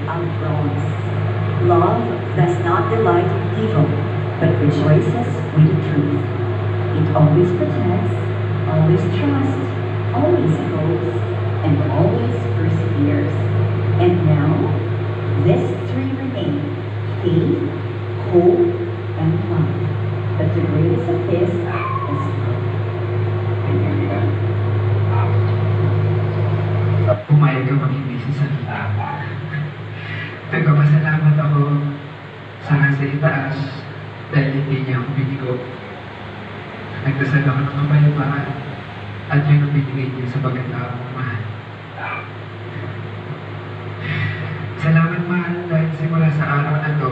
outgrows. Love does not delight in evil, but rejoices with the truth. It always protects, always trusts, always hopes, and always perseveres. And now, these three remain: faith, hope, and love. But the greatest of this is love. Pumayag ka makinig sa salita. Nagpapasalamat ako sa nasa itaas dahil hindi niya ako binigo. Nagdasal ako ng kapayapaan at yun ang binigay niya sa pagkatao ng mahal. Salamat mahal dahil simula sa araw na to,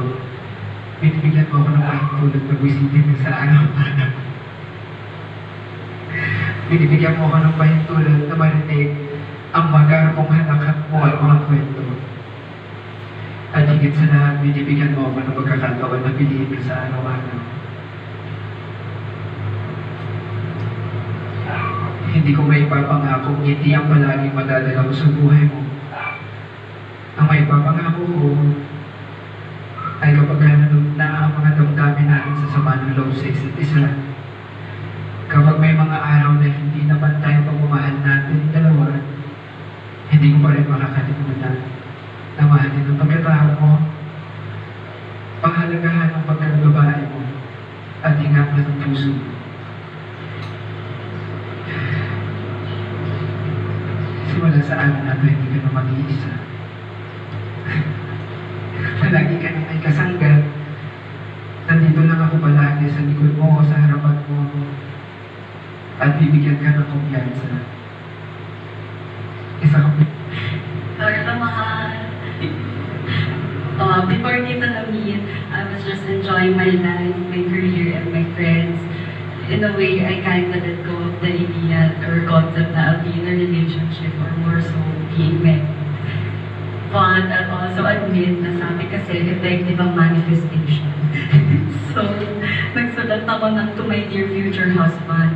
binibigyan mo ako ng pahintulot na busitin sa araw-araw. Binibigyan mo ako ng pahintulot na marinig ang magarapong halakat mo at mga kwento. At higit sa lahat, binibigyan mo ako ng pagkakataon na piliin ka sa araw-araw. Hindi ko may ipapangako, ngiti ang palaging madadala ko sa buhay mo. Ang may ipapangako ko ay kapag nanunod na ang mga damdamin natin sa sama ng loob sa isa't isa. Kapag may mga araw na hindi na pantay ang pagmamahal natin dalawa, hindi ko pa rin makakalimutan na mahalin ang pagkatao mo, pahalagahan ang pagkakababae mo, at ingatan ang puso mo. Simula sa araw na ito, hindi ka na mag-iisa. Palagi ka na may kasangga. Nandito lang ako palagi sa likod mo, sa harapan mo, at bibigyan ka ng kumpiyansa. Isa ka Carlo, mahal. Before kita na-meet, I was just enjoying my life, my career, and my friends. In a way, I kind of let go of the idea or concept na I'll be in a relationship or more so being married. But I'll also admit na sa akin kasi effective ang manifestation. So, nagsulat ako ng to my dear future husband.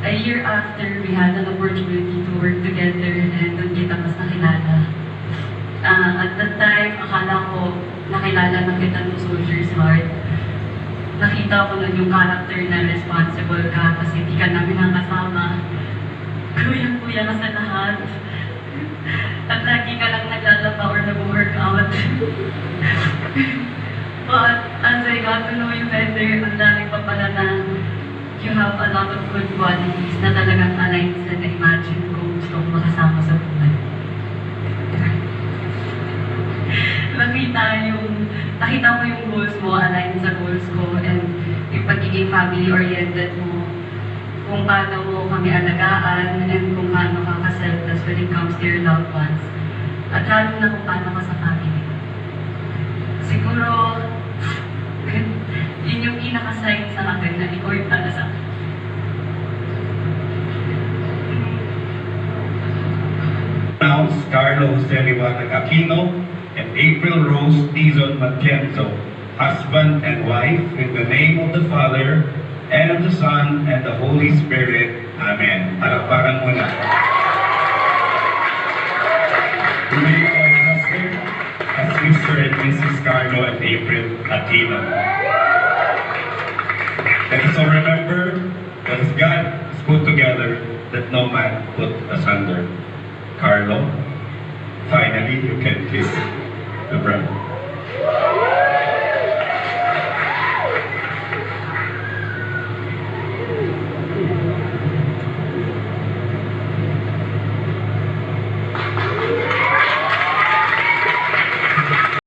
A year after, we had an opportunity to work together and doon kita mas nakilala. At that time, akala ko nakilala na kita ng Soldier's Heart. Nakita ko nun yung character na responsible ka kasi hindi ka namin nakasama. Kuyang-kuya ka sa lahat. At lagi ka lang naglalaba or nag-workout. But as I got to know you better, ang dami pa pala na you have a lot of good qualities na talagang aligned sa na-imagine ko gusto kong makasama sa buhay. Nakita mo yung goals mo, aligned sa goals ko, and yung pagiging family-oriented mo, kung paano mo kami alagaan, and kung paano ka ka-selfless when it comes to your loved ones. At lalo na kung paano ka sa family. Siguro, yun yung pinaka-sign sa akin na ikaw yung para sa akin. Announce Carlo Jose Liwanag Aquino and April Rose Tizon Matienzo, husband and wife, in the name of the Father, and of the Son, and the Holy Spirit. Amen. Palakpakan muna. Remain our husband as Mr. and Mrs. Carlo and April Aquino. And so remember, that as God is put together, that no man put asunder. Carlo, finally you can kiss the bride.